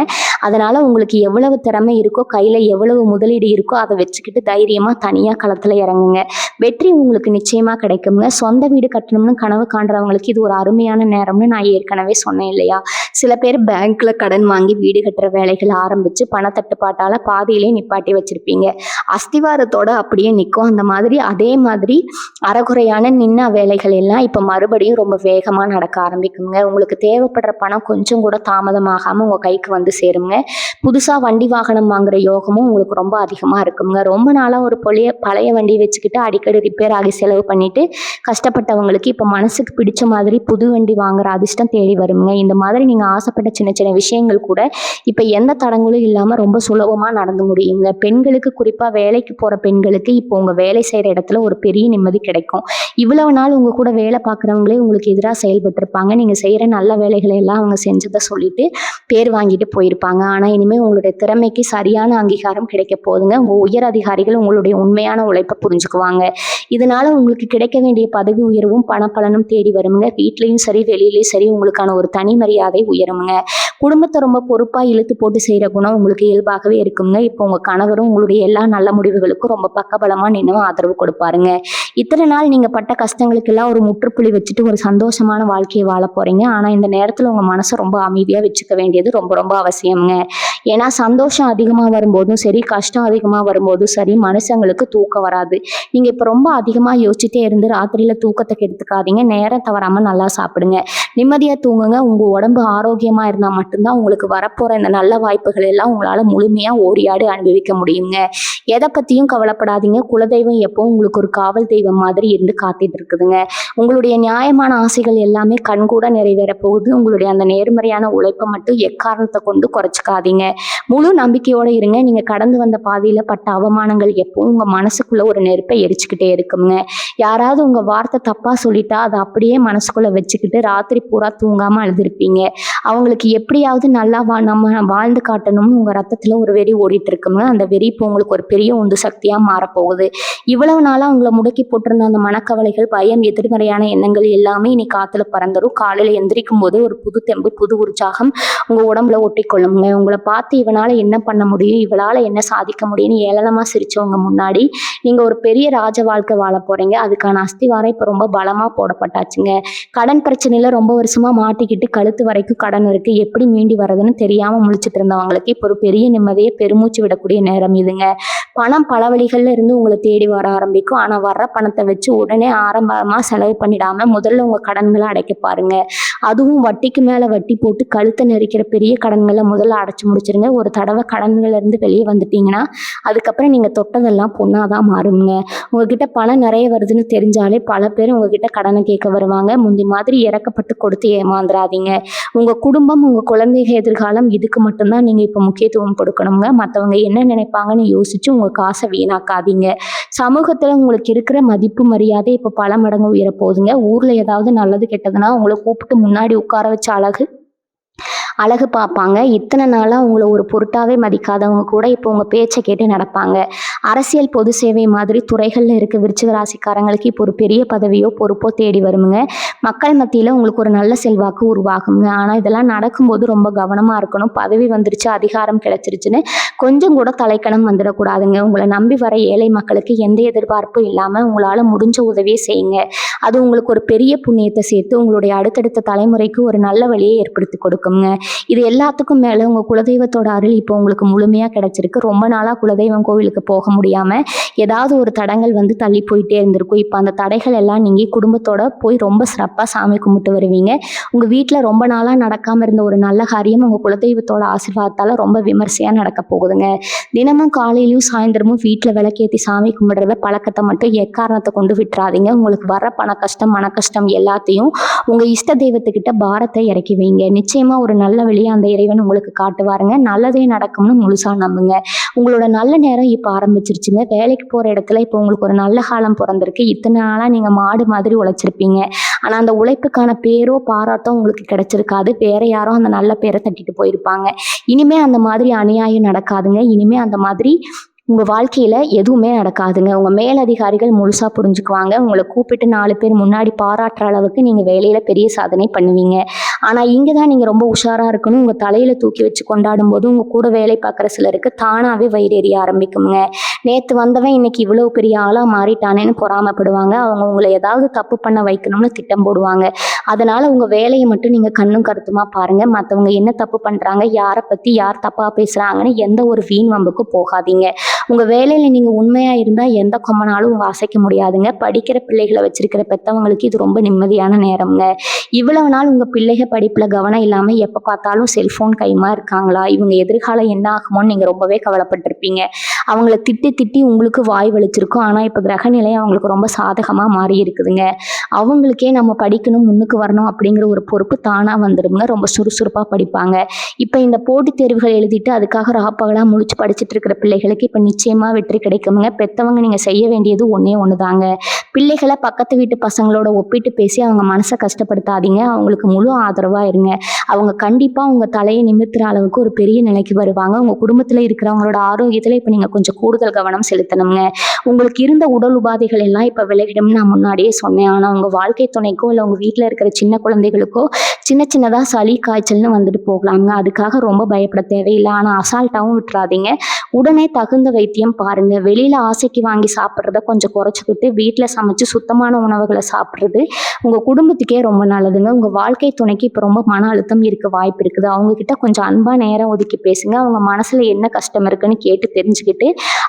Speaker 1: அதனால் உங்களுக்கு எவ்வளவு திறமை இருக்கோ, கையில் எவ்வளவு முதலீடு இருக்கோ அதை வச்சுக்கிட்டு தைரியமாக தனியாக களத்தில் இறங்குங்க. வெற்றி உங்களுக்கு நிச்சயமாக கிடைக்குங்க. சொந்த வீடு கட்டணும்னு கனவு காண்றவங்களுக்கு இது ஒரு அருமையான நேரம்னு நான் ஏற்கனவே சொன்னேன் இல்லையா. சில பேர் பேங்க்கில் கடன் வாங்கி வீடு கட்டுற வேலைகளை ஆரம்பித்து பணத்தட்டுப்பாட்டால் பாதியிலே நிப்பாட்டி வச்சுருப்பீங்க. அஸ்திவாரத்தோட அப்படியே நிற்கும். அதே மாதிரி அறகுறையான நின்ன வேலைகள் எல்லாம் இப்போ மறுபடியும் ரொம்ப வேகமாக நடக்க ஆரம்பிக்குங்க. உங்களுக்கு தேவைப்படுற பணம் கொஞ்சம் கூட தாமதமாகாமல் உங்கள் கைக்கு வந்து சேருங்க. புதுசாக வண்டி வாகனம் வாங்குற யோகமும் உங்களுக்கு ரொம்ப அதிகமாக இருக்குங்க. ரொம்ப நாளாக ஒரு பழைய வண்டியை வச்சுக்கிட்டு அடிக்கடி ரிப்பேர் ஆகி செலவு பண்ணிட்டு கஷ்டப்பட்டவங்களுக்கு இப்போ மனசுக்கு பிடிச்ச மாதிரி புது வண்டி வாங்குற அதிர்ஷ்டம் தேடி வருங்க. இந்த மாதிரி நீங்கள் ஆசைப்பட்ட சின்ன சின்ன விஷயங்கள் கூட இப்போ எந்த தடங்களும் இல்லாமல் ரொம்ப சுலபமாக நடந்து முடியுங்க. பெண்களுக்கு, குறிப்பாக வேலைக்கு போகிற பெண்களுக்கு இப்போ உங்கள் வேலை செய்கிற இடத்துல ஒரு பெரிய நிம்மதி கிடைக்கும். இவ்வளவு நாள் உங்கள் கூட வேலை பார்க்குறவங்களே உங்களுக்கு எதிராக செயல்பட்டுருப்பாங்க. நீங்கள் செய்கிற நல்ல வேலைகளை எல்லாம் அவங்க செஞ்சதை சொல்லிட்டு பேர் வாங்கிட்டு போயிருப்பாங்க. ஆனால் இனிமேல் உங்களுடைய திறமைக்கு சரியான அங்கீகாரம் கிடைக்க போகுதுங்க. உங்கள் உயர் அதிகாரிகள் உங்களுடைய உண்மையான உழைப்பை புரிஞ்சுக்குவாங்க. இதனால உங்களுக்கு கிடைக்க வேண்டிய பதவி உயர்வும் பணப்பலனும் தேடி வருங்க. வீட்லேயும் சரி வெளியிலையும் சரி உங்களுக்கான ஒரு தனி மரியாதை உயருங்க. குடும்பத்தை ரொம்ப பொறுப்பாக இழுத்து போட்டு செய்கிற குணம் உங்களுக்கு இயல்பாகவே இருக்குங்க. இப்போ உங்கள் கணவரும் உங்களுடைய எல்லா நல்ல முடிவுகளுக்கும் ரொம்ப பக்கபலமாக நின்று ஆதரவு கொடுப்பாருங்க. இத்தனை நாள் நீங்கள் பட்ட கஷ்டங்களுக்கெல்லாம் ஒரு முற்றுப்புள்ளி வச்சுட்டு ஒரு சந்தோஷமான வாழ்க்கையை வாழ போகிறீங்க. ஆனால் இந்த நேரத்தில் உங்கள் மனசை ரொம்ப அமைதியாக வச்சுக்க வேண்டியது ரொம்ப ரொம்ப அவசியம்ங்க. ஏன்னா சந்தோஷம் அதிகமாக வரும்போதும் சரி, கஷ்டம் அதிகமாக வரும்போதும் சரி, மனுஷங்களுக்கு தூக்கம் வராது. நீங்கள் இப்போ ரொம்ப அதிகமாக யோசிச்சுட்டே இருந்து ராத்திரியில் தூக்கத்தை கெடுத்துக்காதீங்க. நேரம் தவறாமல் நல்லா சாப்பிடுங்க. நிம்மதியாக தூங்குங்க. உங்கள் உடம்பு ஆரோக்கியமாக இருந்தால் மட்டும்தான் உங்களுக்கு வரப்போகிற இந்த நல்ல வாய்ப்புகள் எல்லாம் உங்களால் முழுமையாக ஓடியாடி அனுபவிக்க முடியுங்க. எதை பற்றியும் கவலைப்படாதீங்க. குலதெய்வம் எப்பவும் உங்களுக்கு ஒரு காவல் தெய்வம் மாதிரி இருந்து காத்துட்டு இருக்குதுங்க. உங்களுடைய நியாயமான ஆசைகள் எல்லாமே கண்கூட நிறைவேற போகுது. உங்களுடைய அந்த நேர்மறையான உழைப்பை மட்டும் எக்காரணத்தை கொண்டு குறைச்சிக்காதீங்க. முழு நம்பிக்கையோடு இருங்க. நீங்கள் கடந்து வந்த பாதையில் பட்ட அவமானங்கள் எப்பவும் உங்கள் மனசுக்குள்ள ஒரு நெருப்பை எரிச்சுக்கிட்டே இருக்குங்க. யாராவது உங்கள் வார்த்தை தப்பாக சொல்லிட்டா அதை அப்படியே மனசுக்குள்ளே வச்சுக்கிட்டு ராத்திரி பூரா தூங்காமல் அழுதுருப்பீங்க. அவங்களுக்கு எப்படியாவது நல்லா நம்ம வாழ்ந்து காட்டணும்னு உங்கள் ரத்தத்தில் ஒரு வெறி ஓடிட்டு இருக்குங்க. அந்த வெறி இப்போ உங்களுக்கு ஒரு பெரிய உந்து சக்தியாக மாறப்போகுது. இவ்வளவு நாளாக உங்களை முடக்கி போட்டிருந்த அந்த மனக்கவலைகள், பயம், எதிர்மறையான எண்ணங்கள் எல்லாமே இனி காற்றுல பறந்துடும். காலையில் எந்திரிக்கும் போது ஒரு புது தெம்பு, புது உற்சாகம் உங்கள் உடம்புல ஒட்டிக்கொள்ளுங்க. உங்களை பார்த்து இவனால் என்ன பண்ண முடியும், இவளால் என்ன சாதிக்க முடியும்னு ஏளனமாக சிரிச்சவங்க முன்னாடி நீங்கள் ஒரு பெரிய ராஜ வாழ்க்கை வாழ போகிறீங்க. அதுக்கான அஸ்திவாரம் இப்போ ரொம்ப பலமாக போடப்பட்டாச்சுங்க. கடன் பிரச்சனையில் ரொம்ப வருஷமாக மாட்டிக்கிட்டு கழுத்து வரைக்கும் கடன் இருக்குது, எப்படி மீண்டு வர்றதுன்னு தெரியாமல் முழிச்சிட்டு இருந்தவங்களுக்கு இப்போ ஒரு பெரிய நிம்மதியை பெருமூச்சு விடக்கூடிய நேரம் இதுங்க. பணம் பல வழிகளில் இருந்து உங்களை தேடி வர ஆரம்பிக்கும். ஆனால் வர்ற பணத்தை வச்சு உடனே ஆரம்பமாக செலவு பண்ணிடாமல் முதல்ல உங்கள் கடன்களை அடைக்க பாருங்க. அதுவும் வட்டிக்கு மேலே வட்டி போட்டு கழுத்தை நெரிக்கிற பெரிய கடன்களை முதல்ல அடைச்சி முடிச்சிருங்க. ஒரு தடவை கடன்கள்லேருந்து வெளியே வந்துட்டீங்கன்னா அதுக்கப்புறம் நீங்கள் தொட்டதெல்லாம் பொண்ணாக தான் மாறுங்க. உங்ககிட்ட பணம் நிறைய வருதுன்னு தெரிஞ்சாலே பல பேர் உங்ககிட்ட கடனை கேட்க வருவாங்க. முந்தி மாதிரி இறக்கப்பட்டு கொடுத்து ஏமாந்துடாதீங்க. உங்கள் குடும்பம், உங்கள் குழந்தைகள் எதிர்காலம், இதுக்கு மட்டும்தான் நீங்கள் இப்போ முக்கியத்துவம் கொடுக்கணுங்க. மற்றவங்க என்ன நினைப்பாங்கன்னு யோசிச்சு உங்கள் காசை வீணாக்காதீங்க. சமூகத்தில் உங்களுக்கு இருக்கிற மதிப்பு, மரியாதை இப்போ பல மடங்கு உயரப்போகுதுங்க. ஊரில் ஏதாவது நல்லது கெட்டதுன்னா உங்களை கூப்பிட்டு முன்னாடி உட்கார வச்ச அழகு பார்ப்பாங்க. இத்தனை நாளாக உங்களை ஒரு பொருட்டாவே மதிக்காதவங்க கூட இப்போ உங்கள் பேச்சை கேட்டு நடப்பாங்க. அரசியல், பொது சேவை மாதிரி துறைகளில் இருக்க விருச்சிக ராசிக்காரங்களுக்கு இப்போ ஒரு பெரிய பதவியோ பொறுப்போ தேடி வருமுங்க. மக்கள் மத்தியில் உங்களுக்கு ஒரு நல்ல செல்வாக்கு உருவாகுங்க. ஆனால் இதெல்லாம் நடக்கும்போது ரொம்ப கவனமாக இருக்கணும். பதவி வந்துருச்சு, அதிகாரம் கிடைச்சிருச்சுன்னு கொஞ்சம் கூட தலைக்கணம் வந்துடக்கூடாதுங்க. உங்களை நம்பி வர ஏழை மக்களுக்கு எந்த எதிர்பார்ப்பும் இல்லாமல் உங்களால் முடிஞ்ச உதவியை செய்யுங்க. அது உங்களுக்கு ஒரு பெரிய புண்ணியத்தை சேர்த்து உங்களுடைய அடுத்தடுத்த தலைமுறைக்கு ஒரு நல்ல வழியை ஏற்படுத்தி கொடுக்குங்க. இது எல்லாத்துக்கும் மேலே உங்கள் குலதெய்வத்தோட அருள் இப்போ உங்களுக்கு முழுமையாக கிடைச்சிருக்கு. ரொம்ப நாளாக குலதெய்வம் கோவிலுக்கு போக முடியாமல் ஏதாவது ஒரு தடங்கள் வந்து தள்ளி போயிட்டே இருந்திருக்கும். இப்போ அந்த தடைகள் எல்லாம் நீங்கி குடும்பத்தோட போய் ரொம்ப சிறப்பாக சாமி கும்பிட்டு வருவீங்க. உங்கள் வீட்டில் ரொம்ப நாளாக நடக்காமல் இருந்த ஒரு நல்ல காரியம் உங்கள் குலதெய்வத்தோட ஆசீர்வாதத்தால் ரொம்ப விமர்சையாக நடக்க போகுதுங்க. தினமும் காலையிலையும் சாயந்தரமும் வீட்டில் விளக்கேற்றி சாமி கும்பிடுறத பழக்கத்தை மட்டும் எக்காரணத்தை கொண்டு விட்டுறாதீங்க. உங்களுக்கு வர பண கஷ்டம், மன கஷ்டம் எல்லாத்தையும் உங்கள் இஷ்ட தெய்வத்துக்கிட்ட பாரத்தை இறக்கி வைங்க. நிச்சயமாக ஒரு நல்ல வழியை அந்த இறைவன் உங்களுக்கு காட்டுவாருங்க. நல்லதே நடக்கும்னு முழுசாக நம்புங்க. உங்களோட நல்ல நேரம் இப்போ ஆரம்பிச்சிருச்சுங்க. வேலைக்கு போகிற இடத்துல இப்போ உங்களுக்கு ஒரு நல்ல காலம் பிறந்திருக்கு. இத்தனை நாளாக நீங்கள் மாடு மாதிரி உழைச்சிருப்பீங்க. ஆனால் அந்த உழைப்புக்கான பேரோ பாராட்டோ உங்களுக்கு கிடைச்சிருக்காது. வேற யாரும் அந்த நல்ல பேரை தட்டிட்டு போயிருப்பாங்க. இனிமே அந்த மாதிரி அநியாயம் நடக்காதுங்க. இனிமே அந்த மாதிரி உங்கள் வாழ்க்கையில் எதுவுமே நடக்காதுங்க. உங்கள் மேலதிகாரிகள் முழுசாக புரிஞ்சுக்குவாங்க. உங்களை கூப்பிட்டு 4 பேர் முன்னாடி பாராட்டுற அளவுக்கு நீங்கள் வேலையில் பெரிய சாதனை பண்ணுவீங்க. ஆனால் இங்கே தான் நீங்கள் ரொம்ப உஷாராக இருக்கணும். உங்கள் தலையில் தூக்கி வச்சு கொண்டாடும் போது உங்கள் கூட வேலை பார்க்குற சிலருக்கு தானாகவே வயிறு எரிய ஆரம்பிக்குங்க. நேற்று வந்தவன் இன்னைக்கு இவ்வளோ பெரிய ஆளாக மாறிட்டானேன்னு பொறாமப்படுவாங்க. அவங்க உங்களை ஏதாவது தப்பு பண்ண வைக்கணும்னு திட்டம் போடுவாங்க. அதனால் உங்கள் வேலையை மட்டும் நீங்கள் கண்ணும் கருத்துமாக பாருங்கள். மற்றவங்க என்ன தப்பு பண்ணுறாங்க, யாரை பற்றி யார் தப்பாக பேசுகிறாங்கன்னு எந்த ஒரு வீண் வம்புக்கு போகாதீங்க. உங்கள் வேலையில் நீங்கள் உண்மையாக இருந்தால் எந்த கொம்பனாலும் உங்கள் அசைக்க முடியாதுங்க. படிக்கிற பிள்ளைகளை வச்சிருக்கிற பெற்றவங்களுக்கு இது ரொம்ப நிம்மதியான நேரம்ங்க. இவ்வளவு நாள் உங்கள் பிள்ளைகள் படிப்பில் கவனம் இல்லாமல் எப்போ பார்த்தாலும் செல்ஃபோன் கைமா இருக்காங்களா, இவங்க எதிர்காலம் என்ன ஆகுமோன்னு நீங்கள் ரொம்பவே கவலைப்பட்டிருப்பீங்க. அவங்கள திட்டி திட்டி உங்களுக்கு வாய் வலிச்சிருக்கும். ஆனால் இப்போ கிரகநிலை அவங்களுக்கு ரொம்ப சாதகமாக மாறி இருக்குதுங்க. அவங்களுக்கே நம்ம படிக்கணும், முன்னுக்கு வரணும் அப்படிங்கிற ஒரு பொறுப்பு தானாக வந்துடுங்க. ரொம்ப சுறுசுறுப்பாக படிப்பாங்க. இப்போ இந்த போட்டித் தேர்வுகள் எழுதிட்டு அதுக்காக ராப்பகலாக முழிச்சு படிச்சுட்டு இருக்கிற பிள்ளைகளுக்கு இப்போ நிச்சயமாக வெற்றி கிடைக்குங்க. பெற்றவங்க நீங்கள் செய்ய வேண்டியது ஒன்றே ஒன்று தாங்க. பிள்ளைகளை பக்கத்து வீட்டு பசங்களோட ஒப்பிட்டு பேசி அவங்க மனசை கஷ்டப்படுத்தாதீங்க. அவங்களுக்கு முழு ஆதரவாக இருங்க. அவங்க கண்டிப்பாக உங்கள் தலையை நிமிர்த்துற அளவுக்கு ஒரு பெரிய நிலைக்கு வருவாங்க. உங்கள் குடும்பத்தில் இருக்கிறவங்களோட ஆரோக்கியத்தில் இப்போ நீங்கள் கொஞ்சம் கூடுதல் கவனம் செலுத்தணுங்க. உங்களுக்கு இருந்த உடல் உபாதைகள் எல்லாம் இப்போ விலகிடும்னு நான் முன்னாடியே சொன்னேன். ஆனால் உங்கள் வாழ்க்கை துணைக்கோ இல்லை உங்கள் வீட்டில் இருக்கிற சின்ன குழந்தைகளுக்கோ சின்னதாக சளி காய்ச்சல்னு வந்துட்டு போகலாங்க. அதுக்காக ரொம்ப பயப்பட தேவையில்லை. ஆனால் அசால்ட்டாகவும் விட்டுறாதீங்க. உடனே தகுந்த வைத்தியம் பாருங்க. வெளியில் ஆசைக்கு வாங்கி சாப்பிட்றத கொஞ்சம் குறைச்சிக்கிட்டு வீட்டில் சமைச்சு சுத்தமான உணவுகளை சாப்பிட்றது உங்கள் குடும்பத்துக்கே ரொம்ப நல்லதுங்க. உங்கள் வாழ்க்கை துணைக்கு இப்போ ரொம்ப மன அழுத்தம் அதிகம் இருக்க வாய்ப்பு இருக்குது. அவங்க கிட்ட கொஞ்சம் அன்பா நேரம் ஒதுக்கி பேசுங்க. அவங்க மனசுல என்ன கஷ்டம் இருக்குன்னு கேட்டு தெரிஞ்சுக்கிட்டு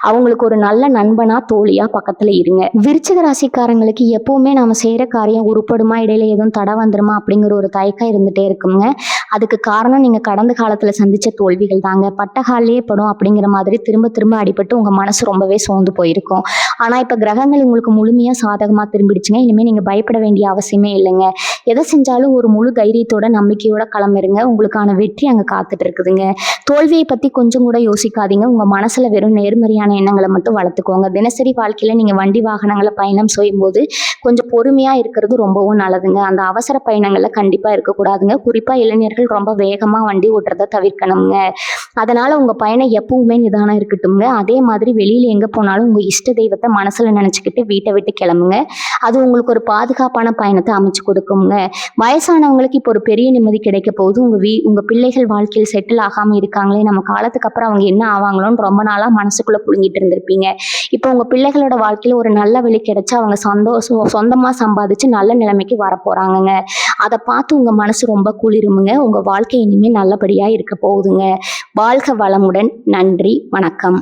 Speaker 1: அவங்களுக்கு ஒரு நல்ல நண்பனா தோழியா பக்கத்துல இருங்க. விருச்சிக ராசிக்காரங்களுக்கு எப்பவுமே நாம செய்யற காரியம் உருப்படுமா, இடையில எதுவும் தடை வந்துருமா அப்படிங்கிற ஒரு தயக்கம் இருந்துட்டே இருக்குங்க. அதுக்கு காரணம் நீங்க கடந்த காலத்துல சந்திச்ச தோல்விகள் தாங்க. பட்டகாலே படும் அப்படிங்கிற மாதிரி திரும்ப திரும்ப அடிபட்டு உங்க மனசு ரொம்பவே சோர்ந்து போயிருக்கும். ஆனா இப்ப கிரகங்கள் உங்களுக்கு முழுமையா சாதகமா திரும்பிடுச்சுங்க. இனிமே நீங்க பயப்பட வேண்டிய அவசியமே இல்லைங்க. எதை செஞ்சாலும் ஒரு முழு தைரியத்தோட நம்பிக்கையோட கிளம்பிருங்க. உங்களுக்கான வெற்றி அங்க காத்துட்டு இருக்குதுங்க. தோல்வியை பத்தி கொஞ்சம் கூட யோசிக்காதீங்க. உங்க மனசுல வெறும் நேர்மறையான எண்ணங்களை மட்டும் வளர்த்துக்கோங்க. தினசரி வாழ்க்கையில நீங்க வண்டி வாகனங்களை பயணம் செய்யும்போது கொஞ்சம் பொறுமையா இருக்கிறது ரொம்பவும் நல்லதுங்க. அந்த அவசர பயணங்கள்ல கண்டிப்பா இருக்கக்கூடாதுங்க. குறிப்பா இளைஞர்கள் ரொம்ப வேகமா வண்டி ஓட்டுறதை தவிர்க்கணுங்க. அதனால உங்க பயணம் எப்பவுமே நிதானம் இருக்கட்டும்ங்க. அதே மாதிரி வெளியில எங்க போனாலும் உங்க இஷ்ட தெய்வத்தை மனசுல நினைச்சுக்கிட்டு வீட்டை விட்டு கிளம்புங்க. அது உங்களுக்கு ஒரு பாதுகாப்பான பயணத்தை அமைச்சு கொடுக்குங்க. வயசானவங்களுக்கு இப்போ ஒரு பெரிய நிம்மதி கிடைக்க போகுது. உங்க பிள்ளைகள் வாழ்க்கையில் செட்டில் ஆகாம இருக்காங்களே, நம்ம காலத்துக்கு அப்புறம் அவங்க என்ன ஆவாங்களோன்னு ரொம்ப நாளா மனசுக்குள்ள புழுங்கிட்டு இருந்திருப்பீங்க. இப்போ உங்க பிள்ளைகளோட வாழ்க்கையில ஒரு நல்ல வழி கிடைச்சா அவங்க சொந்தமா சம்பாதிச்சு நல்ல நிலைமைக்கு வரப்போறாங்கங்க. அதை பார்த்து உங்க மனசு ரொம்ப குளிருமுங்க. உங்க வாழ்க்கை இனிமே நல்லபடியா இருக்க போகுதுங்க. வாழ்க வளமுடன். நன்றி, வணக்கம்.